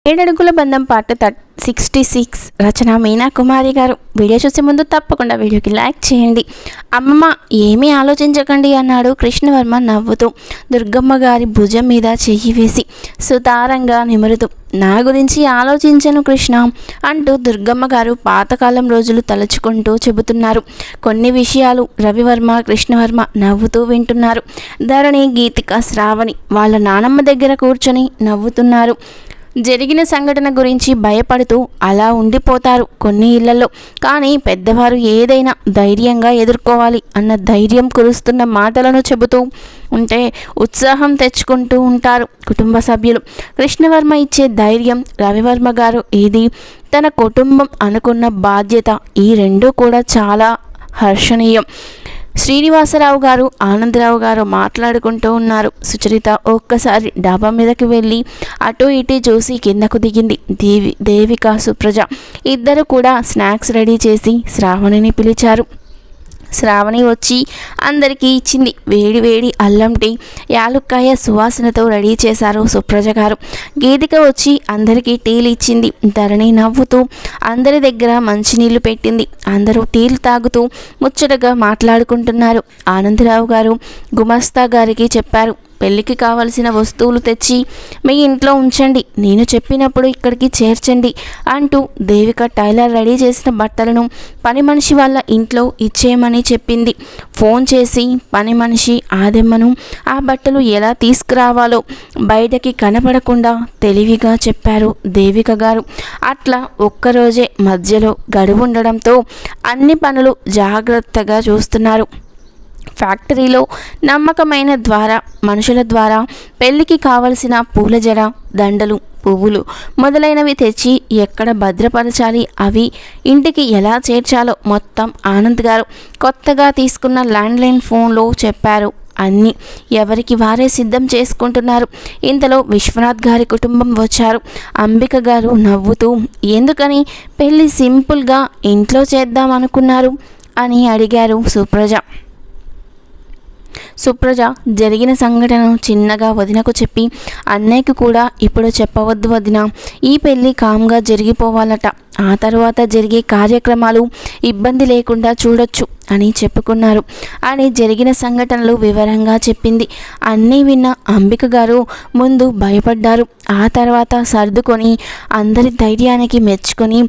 ఏడడుగుల బంధం పార్ట్ 66 రచన మీనా కుమారి గారు. వీడియో చూసే ముందు తప్పకుండా వీడియోకి లైక్ చేయండి. అమ్మమ్మ ఏమీ ఆలోచించకండి అన్నాడు కృష్ణవర్మ నవ్వుతూ, దుర్గమ్మ గారి భుజం మీద చెయ్యి వేసి సుతారంగా నిమురుతూ. నా గురించి ఆలోచించను కృష్ణ అంటూ దుర్గమ్మ గారు పాతకాలం రోజులు తలుచుకుంటూ చెబుతున్నారు. కొన్ని విషయాలు రవివర్మ కృష్ణవర్మ నవ్వుతూ వింటున్నారు. ధరణి, గీతిక, శ్రావణి వాళ్ళ నానమ్మ దగ్గర కూర్చొని నవ్వుతున్నారు. జరిగిన సంఘటన గురించి భయపడుతూ అలా ఉండిపోతారు కొన్ని ఇళ్లలో. కానీ పెద్దవారు ఏదైనా ధైర్యంగా ఎదుర్కోవాలి అన్న ధైర్యం కురుస్తున్న మాటలను చెబుతూ ఉంటే ఉత్సాహం తెచ్చుకుంటూ ఉంటారు కుటుంబ సభ్యులు. కృష్ణవర్మ ఇచ్చే ధైర్యం, రవివర్మ గారు ఇది తన కుటుంబం అనుకున్న బాధ్యత, ఈ రెండూ కూడా చాలా హర్షణీయం. శ్రీనివాసరావు గారు, ఆనందరావు గారు మాట్లాడుకుంటూ ఉన్నారు. సుచరిత ఒక్కసారి డాబా మీదకి వెళ్ళి అటు ఇటు చూసి కిందకు దిగింది. దేవిక, సుప్రజ ఇద్దరు కూడా స్నాక్స్ రెడీ చేసి శ్రావణిని పిలిచారు. శ్రావణి వచ్చి అందరికీ ఇచ్చింది. వేడి వేడి అల్లం టీ, యాలుక్కాయ సువాసనతో రెడీ చేశారు సుప్రజ గారు. గీతిక వచ్చి అందరికీ టీలు ఇచ్చింది. ధరణి నవ్వుతూ అందరి దగ్గర మంచినీళ్లు పెట్టింది. అందరూ టీలు తాగుతూ ముచ్చటగా మాట్లాడుకుంటున్నారు. ఆనందరావు గారు గుమస్తా గారికి చెప్పారు, పెళ్ళికి కావలసిన వస్తువులు తెచ్చి మీ ఇంట్లో ఉంచండి, నేను చెప్పినప్పుడు ఇక్కడికి చేర్చండి అంటూ దేవిక టైలర్ రెడీ చేసిన బట్టలను పని మనిషి వాళ్ళ ఇంట్లో ఇచ్చేయమని చెప్పింది. ఫోన్ చేసి పని మనిషి ఆదెమ్మను ఆ బట్టలు ఎలా తీసుకురావాలో బయటకి కనపడకుండా తెలివిగా చెప్పారు దేవిక గారు. అట్లా ఒక్కరోజే మధ్యలో గడువు ఉండడంతో అన్ని పనులు జాగ్రత్తగా చూస్తున్నారు. ఫ్యాక్టరీలో నమ్మకమైన ద్వారా మనుషుల ద్వారా పెళ్ళికి కావలసిన పూల జడ, దండలు, పువ్వులు మొదలైనవి తెచ్చి ఎక్కడ భద్రపరచాలి, అవి ఇంటికి ఎలా చేర్చాలో మొత్తం ఆనంద్ గారు కొత్తగా తీసుకున్న ల్యాండ్లైన్ ఫోన్లో చెప్పారు. అన్నీ ఎవరికి వారే సిద్ధం చేసుకుంటున్నారు. ఇంతలో విశ్వనాథ్ గారి కుటుంబం వచ్చారు. అంబిక గారు నవ్వుతూ, ఎందుకని పెళ్ళి సింపుల్గా ఇంట్లో చేద్దాం అనుకున్నారు అని అడిగారు సుప్రజ జరిగిన సంఘటనను చిన్నగా వదినకు చెప్పి, అన్నయ్యకు కూడా ఇప్పుడు చెప్పవద్దు వదిన, ఈ పెళ్ళి కామ్గా జరిగిపోవాలట, ఆ తర్వాత జరిగే కార్యక్రమాలు ఇబ్బంది లేకుండా చూడొచ్చు అని చెప్పుకున్నారు అని జరిగిన సంఘటనలు వివరంగా చెప్పింది. అన్నీ విన్న అంబిక గారు ముందు భయపడ్డారు. ఆ తర్వాత సర్దుకొని అందరి ధైర్యానికి మెచ్చుకొని,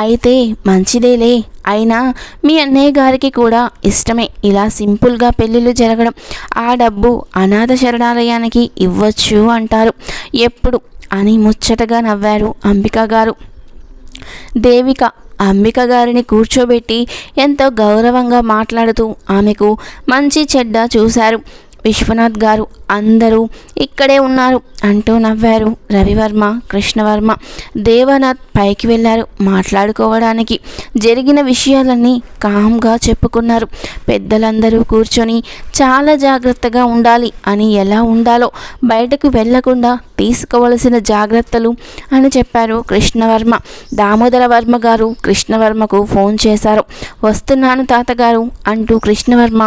అయితే మంచిదేలే, అయినా మీ అన్నయ్య గారికి కూడా ఇష్టమే ఇలా సింపుల్గా పెళ్ళిళ్ళు జరగడం, ఆ డబ్బు అనాథ శరణాలయానికి ఇవ్వచ్చు అంటారు ఎప్పుడు అని ముచ్చటగా నవ్వారు అంబిక గారు. దేవిక అంబిక గారిని కూర్చోబెట్టి ఎంతో గౌరవంగా మాట్లాడుతూ ఆమెకు మంచి చెడ్డ చూశారు. విశ్వనాథ్ గారు అందరూ ఇక్కడే ఉన్నారు అంటూ నవ్వారు రవివర్మ కృష్ణవర్మ. దేవనాథ్ పైకి వెళ్ళారు మాట్లాడుకోవడానికి. జరిగిన విషయాలన్నీ కామ్గా చెప్పుకున్నారు. పెద్దలందరూ కూర్చొని చాలా జాగ్రత్తగా ఉండాలి అని, ఎలా ఉండాలో బయటకు వెళ్లకుండా తీసుకోవలసిన జాగ్రత్తలు అని చెప్పారు కృష్ణవర్మ. దామోదర వర్మ గారు కృష్ణవర్మకు ఫోన్ చేశారు. వస్తున్నాను తాతగారు అంటూ కృష్ణవర్మ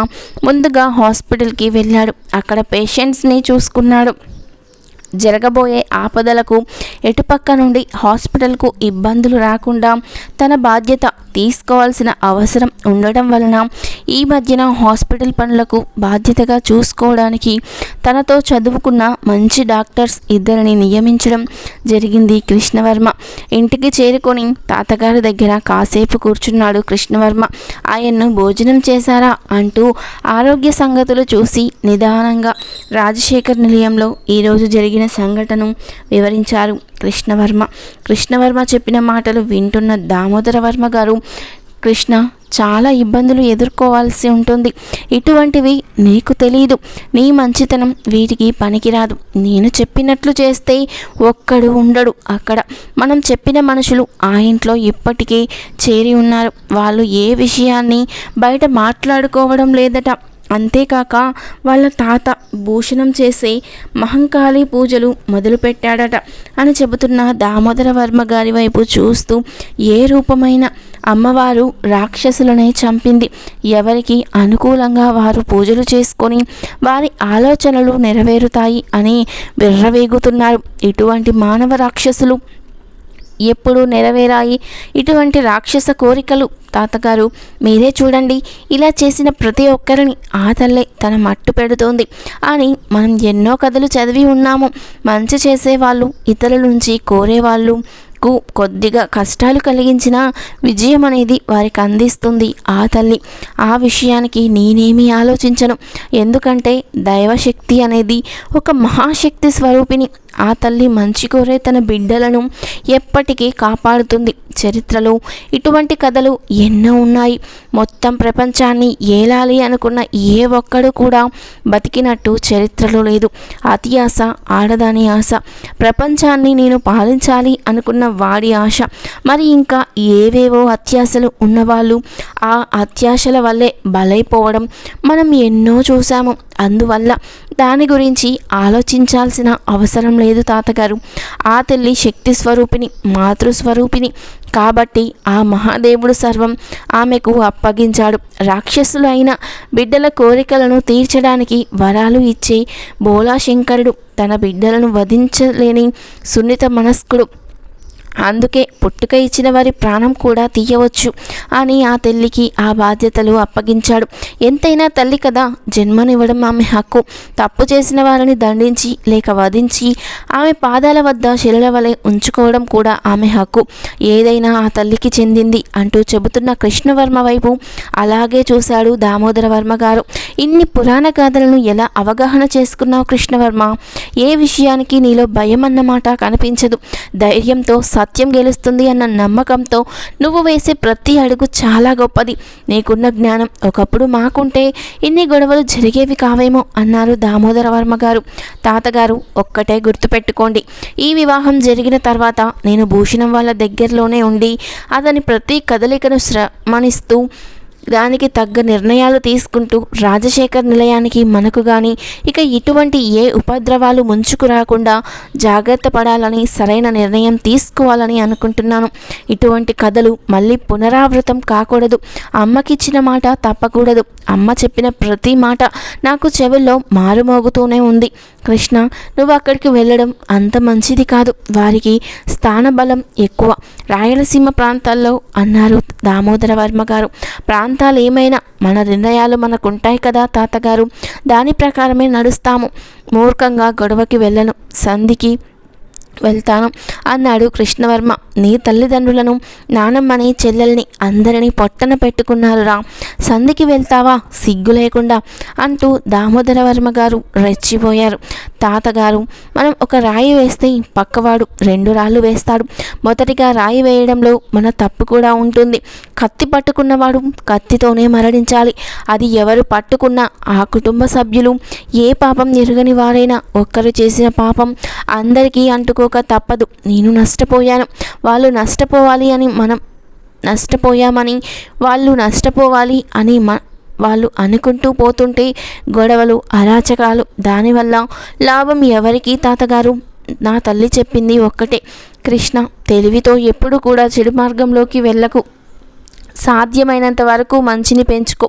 ముందుగా హాస్పిటల్కి వెళ్ళాడు. అక్కడ పేషెంట్స్ని చూసుకున్నాడు. జరగబోయే ఆపదలకు ఎటుపక్క నుండి హాస్పిటల్కు ఇబ్బందులు రాకుండా తన బాధ్యత తీసుకోవాల్సిన అవసరం ఉండడం వలన ఈ మధ్యన హాస్పిటల్ పనులకు బాధ్యతగా చూసుకోవడానికి తనతో చదువుకున్న మంచి డాక్టర్స్ ఇద్దరిని నియమించడం జరిగింది కృష్ణవర్మ. ఇంటికి చేరుకొని తాతగారి దగ్గర కాసేపు కూర్చున్నాడు కృష్ణవర్మ. ఆయన్ను భోజనం చేశారా అంటూ ఆరోగ్య సంగతులు చూసి నిదానంగా రాజశేఖర్ నిలయంలో ఈరోజు జరిగిన సంఘటనను వివరించారు కృష్ణవర్మ చెప్పిన మాటలు వింటున్న దామోదర వర్మ గారు, కృష్ణ చాలా ఇబ్బందులు ఎదుర్కోవాల్సి ఉంటుంది, ఇటువంటివి నీకు తెలీదు, నీ మంచితనం వీటికి పనికిరాదు, నేను చెప్పినట్లు చేస్తే ఒక్కడు ఉండడు అక్కడ, మనం చెప్పిన మనుషులు ఆ ఇంట్లో ఇప్పటికే చేరి ఉన్నారు, వాళ్ళు ఏ విషయాన్ని బయట మాట్లాడుకోవడం లేదట, అంతేకాక వాళ్ళ తాత భూషణం చేసే మహంకాళి పూజలు మొదలుపెట్టాడట అని చెబుతున్న దామోదర వర్మ గారి వైపు చూస్తూ, ఏ రూపమైన అమ్మవారు రాక్షసులనే చంపింది, ఎవరికి అనుకూలంగా వారు పూజలు చేసుకొని వారి ఆలోచనలు నెరవేరుతాయి అని విర్రవేగుతున్నారు. ఇటువంటి మానవ రాక్షసులు ఎప్పుడు నెరవేరాయి ఇటువంటి రాక్షస కోరికలు? తాతగారు మీరే చూడండి, ఇలా చేసిన ప్రతి ఒక్కరిని ఆ తల్లే తన మట్టు పెడుతోంది అని మనం ఎన్నో కథలు చదివి ఉన్నాము. మంచి చేసేవాళ్ళు, ఇతరుల నుంచి కోరేవాళ్ళు కొద్దిగా కష్టాలు కలిగించిన విజయం అనేది వారికి అందిస్తుంది ఆ తల్లి. ఆ విషయానికి నేనేమీ ఆలోచించను, ఎందుకంటే దైవశక్తి అనేది ఒక మహాశక్తి స్వరూపిణి. ఆ తల్లి మంచి కోరే తన బిడ్డలను ఎప్పటికీ కాపాడుతుంది. చరిత్రలో ఇటువంటి కథలు ఎన్నో ఉన్నాయి. మొత్తం ప్రపంచాన్ని ఏలాలి అనుకున్న ఏ ఒక్కడు కూడా బతికినట్టు చరిత్రలో లేదు. అతి ఆశ ఆడదాని ఆశ, ప్రపంచాన్ని నేను పాలించాలి అనుకున్న వాడి ఆశ, మరి ఇంకా ఏవేవో అత్యాశలు ఉన్నవాళ్ళు ఆ అత్యాశల వల్లే బలైపోవడం మనం ఎన్నో చూసాము. అందువల్ల దాని గురించి ఆలోచించాల్సిన అవసరం లేదు తాతగారు. ఆ తల్లి శక్తి స్వరూపిణి, మాతృస్వరూపిణి కాబట్టి ఆ మహాదేవుడు సర్వం ఆమెకు అప్పగించాడు. రాక్షసులు అయిన బిడ్డల కోరికలను తీర్చడానికి వరాలు ఇచ్చే బోలాశంకరుడు తన బిడ్డలను వధించలేని సున్నిత మనస్కుడు. అందుకే పుట్టుక ఇచ్చిన వారి ప్రాణం కూడా తీయవచ్చు అని ఆ తల్లికి ఆ బాధ్యతలు అప్పగించాడు. ఎంతైనా తల్లి కదా, జన్మనివ్వడం ఆమె హక్కు. తప్పు చేసిన వారిని దండించి లేక వధించి ఆమె పాదాల వద్ద శిలల వలె ఉంచుకోవడం కూడా ఆమె హక్కు. ఏదైనా ఆ తల్లికి చెందింది అంటూ చెబుతున్న కృష్ణవర్మ వైపు అలాగే చూశాడు దామోదర వర్మ గారు. ఇన్ని పురాణ గాథలను ఎలా అవగాహన చేసుకున్నావు కృష్ణవర్మ? ఏ విషయానికి నీలో భయం అన్నమాట కనిపించదు. ధైర్యంతో సత్యం గెలుస్తుంది అన్న నమ్మకంతో నువ్వు వేసే ప్రతి అడుగు చాలా గొప్పది. నీకున్న జ్ఞానం ఒకప్పుడు మాకుంటే ఇన్ని గొడవలు జరిగేవి కావేమో అన్నారు దామోదర వర్మ గారు. తాతగారు ఒక్కటే గుర్తుపెట్టుకోండి, ఈ వివాహం జరిగిన తర్వాత నేను భూషణం వాళ్ళ దగ్గరలోనే ఉండి అతని ప్రతి కదలికను శ్రమణిస్తూ దానికి తగ్గ నిర్ణయాలు తీసుకుంటూ రాజశేఖర్ నిలయానికి మనకు కానీ ఇక ఇటువంటి ఏ ఉపద్రవాలు ముంచుకు రాకుండా జాగ్రత్త పడాలని సరైన నిర్ణయం తీసుకోవాలని అనుకుంటున్నాను. ఇటువంటి కథలు మళ్ళీ పునరావృతం కాకూడదు. అమ్మకిచ్చిన మాట తప్పకూడదు. అమ్మ చెప్పిన ప్రతి మాట నాకు చెవుల్లో మారుమోగుతూనే ఉంది. కృష్ణ, నువ్వు అక్కడికి వెళ్ళడం అంత మంచిది కాదు. వారికి స్థానబలం ఎక్కువ రాయలసీమ ప్రాంతాల్లో అన్నారు దామోదర వర్మ గారు. ప్రాంతాలు ఏమైనా మన నిర్ణయాలు మనకుంటాయి కదా తాతగారు, దాని ప్రకారమే నడుస్తాము. మూర్ఖంగా గొడవకి వెళ్ళను, సంధికి వెళ్తాను అన్నాడు కృష్ణవర్మ. నీ తల్లిదండ్రులను, నానమ్మని, చెల్లెల్ని అందరినీ పొట్టన పెట్టుకున్నారు రా, సంధికి వెళ్తావా సిగ్గు లేకుండా అంటూ దామోదర వర్మ గారు రెచ్చిపోయారు. తాతగారు, మనం ఒక రాయి వేస్తే పక్కవాడు 2 రాళ్ళు వేస్తాడు. మొదటిగా రాయి వేయడంలో మన తప్పు కూడా ఉంటుంది. కత్తి పట్టుకున్నవాడు కత్తితోనే మరణించాలి. అది ఎవరు పట్టుకున్నా ఆ కుటుంబ సభ్యులు ఏ పాపం ఎరుగని వారైనా ఒక్కరు చేసిన పాపం అందరికీ అంటుకోక తప్పదు. నేను నష్టపోయాను, వాళ్ళు నష్టపోవాలి అని మనం నష్టపోయామని వాళ్ళు నష్టపోవాలి అని వాళ్ళు అనుకుంటూ పోతుంటే గొడవలు, అరాచకాలు, దానివల్ల లాభం ఎవరికి తాతగారు? నా తల్లి చెప్పింది ఒక్కటే, కృష్ణ, తెలివితో ఎప్పుడు కూడా చెడు మార్గంలోకి వెళ్ళకు. సాధ్యమైనంత వరకు మంచిని పెంచుకో.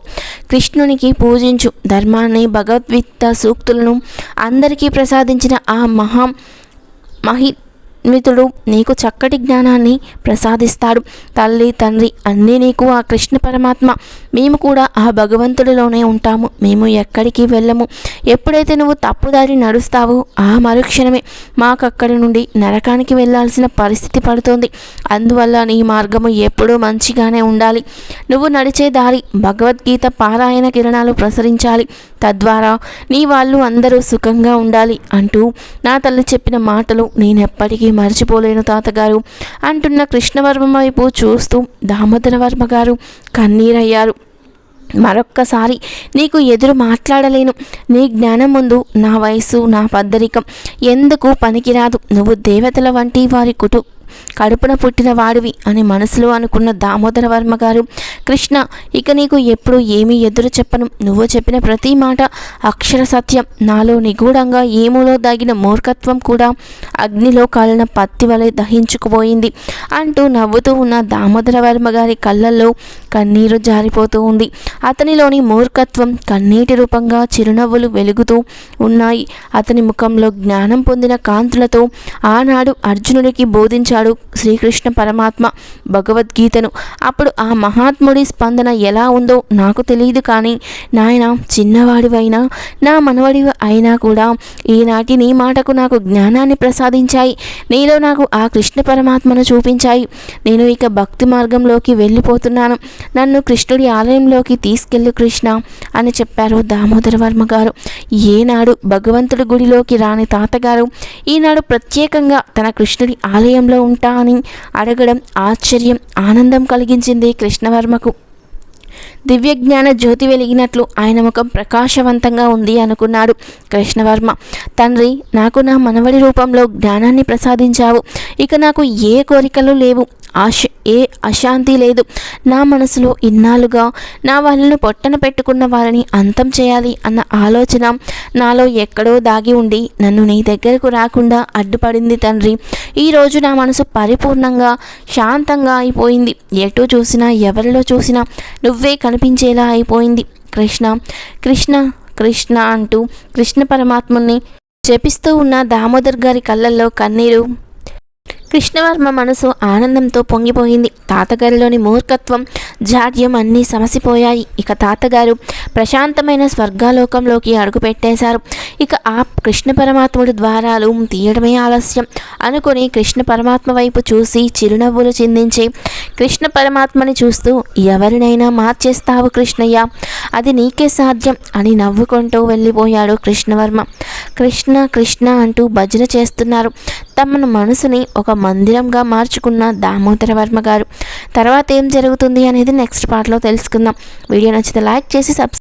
కృష్ణునికి పూజించు. ధర్మాన్ని, భగవద్గీత సూక్తులను అందరికీ ప్రసాదించిన ఆ మహిమితుడు నీకు చక్కటి జ్ఞానాన్ని ప్రసాదిస్తాడు. తల్లి, తండ్రి అన్నీ నీకు ఆ కృష్ణ పరమాత్మ. మేము కూడా ఆ భగవంతుడిలోనే ఉంటాము. మేము ఎక్కడికి వెళ్ళము. ఎప్పుడైతే నువ్వు తప్పుదారి నడుస్తావో ఆ మరుక్షణమే మాకక్కడి నుండి నరకానికి వెళ్ళాల్సిన పరిస్థితి పడుతోంది. అందువల్ల నీ మార్గము ఎప్పుడూ మంచిగానే ఉండాలి. నువ్వు నడిచే దారి భగవద్గీత పారాయణ కిరణాలు ప్రసరించాలి. తద్వారా నీ వాళ్ళు అందరూ సుఖంగా ఉండాలి అంటూ నా తల్లి చెప్పిన మాటలు నేనెప్పటికీ మర్చిపోలేను తాతగారు అంటున్న కృష్ణవర్మ వైపు చూస్తూ దామోదర వర్మ గారు కన్నీరయ్యారు. మరొక్కసారి నీకు ఎదురు మాట్లాడలేను. నీ జ్ఞానం ముందు నా వయసు, నా పద్దరికం ఎందుకు పనికిరాదు. నువ్వు దేవతల వంటి వారి కడుపున పుట్టిన వాడివి అని మనసులో అనుకున్న దామోదర వర్మ గారు, కృష్ణ, ఇక నీకు ఎప్పుడు ఏమీ ఎదురు చెప్పను. నువ్వు చెప్పిన ప్రతి మాట అక్షర సత్యం. నాలో నిగూఢంగా ఏమోలో దాగిన మూర్ఖత్వం కూడా అగ్నిలో కాలిన పత్తి వలె దహించుకుపోయింది అంటూ నవ్వుతూ ఉన్న దామోదర వర్మ గారి కళ్ళల్లో కన్నీరు జారిపోతూ ఉంది. అతనిలోని మూర్ఖత్వం కన్నీటి రూపంగా చిరునవ్వులు వెలుగుతూ ఉన్నాయి. అతని ముఖంలో జ్ఞానం పొందిన కాంతులతో ఆనాడు అర్జునుడికి బోధించారు చదివించాడు శ్రీకృష్ణ పరమాత్మ భగవద్గీతను. అప్పుడు ఆ మహాత్ముడి స్పందన ఎలా ఉందో నాకు తెలియదు, కానీ నాయన, చిన్నవాడివైనా నా మనవడి అయినా కూడా ఈనాటి నీ మాటకు నాకు జ్ఞానాన్ని ప్రసాదించాయి. నీలో నాకు ఆ కృష్ణ పరమాత్మను చూపించాయి. నేను ఇక భక్తి మార్గంలోకి వెళ్ళిపోతున్నాను. నన్ను కృష్ణుడి ఆలయంలోకి తీసుకెళ్ళు కృష్ణ అని చెప్పారు దామోదర వర్మ గారు. ఏనాడు భగవంతుడి గుడిలోకి రాని తాతగారు ఈనాడు ప్రత్యేకంగా తన కృష్ణుడి ఆలయంలో ఉంటా అని అడగడం ఆశ్చర్యం, ఆనందం కలిగించింది కృష్ణవర్మకు. దివ్యజ్ఞాన జ్యోతి వెలిగినట్లు ఆయన ముఖం ప్రకాశవంతంగా ఉంది అనుకున్నాడు కృష్ణవర్మ. తండ్రి, నాకు నా మనవడి రూపంలో జ్ఞానాన్ని ప్రసాదించావు. ఇక నాకు ఏ కోరికలు లేవు, ఏ అశాంతి లేదు. నా మనసులో ఇన్నాళ్ళుగా నా వాళ్ళను పొట్టన పెట్టుకున్న వారిని అంతం చేయాలి అన్న ఆలోచన నాలో ఎక్కడో దాగి ఉండి నన్ను నీ దగ్గరకు రాకుండా అడ్డుపడింది తండ్రి. ఈరోజు నా మనసు పరిపూర్ణంగా శాంతంగా అయిపోయింది. ఎటు చూసినా, ఎవరిలో చూసినా నువ్వే కనిపించేలా అయిపోయింది. కృష్ణ కృష్ణ కృష్ణ అంటూ కృష్ణ పరమాత్ముని జపిస్తూ ఉన్న దామోదర్ గారి కళ్ళల్లో కన్నీరు. కృష్ణవర్మ మనసు ఆనందంతో పొంగిపోయింది. తాతగారిలోని మూర్ఖత్వం, జాడ్యం అన్నీ సమసిపోయాయి. ఇక తాతగారు ప్రశాంతమైన స్వర్గాలోకంలోకి అడుగుపెట్టేశారు. ఇక ఆ కృష్ణ పరమాత్ముడి ద్వారాలు తీయడమే ఆలస్యం అనుకుని కృష్ణ పరమాత్మ వైపు చూసి చిరునవ్వులు చిందించి కృష్ణ పరమాత్మని చూస్తూ, ఎవరినైనా మార్చేస్తావు కృష్ణయ్య, అది నీకే సాధ్యం అని నవ్వుకుంటూ వెళ్ళిపోయాడు కృష్ణవర్మ. కృష్ణ కృష్ణ అంటూ భజన చేస్తున్నారు. తమ మనసుని ఒక మందిరంగా మార్చుకున్న దామోదర వర్మ గారు. తర్వాత ఏం జరుగుతుంది అనేది నెక్స్ట్ పార్ట్లో తెలుసుకుందాం. వీడియో నచ్చితే లైక్ చేసి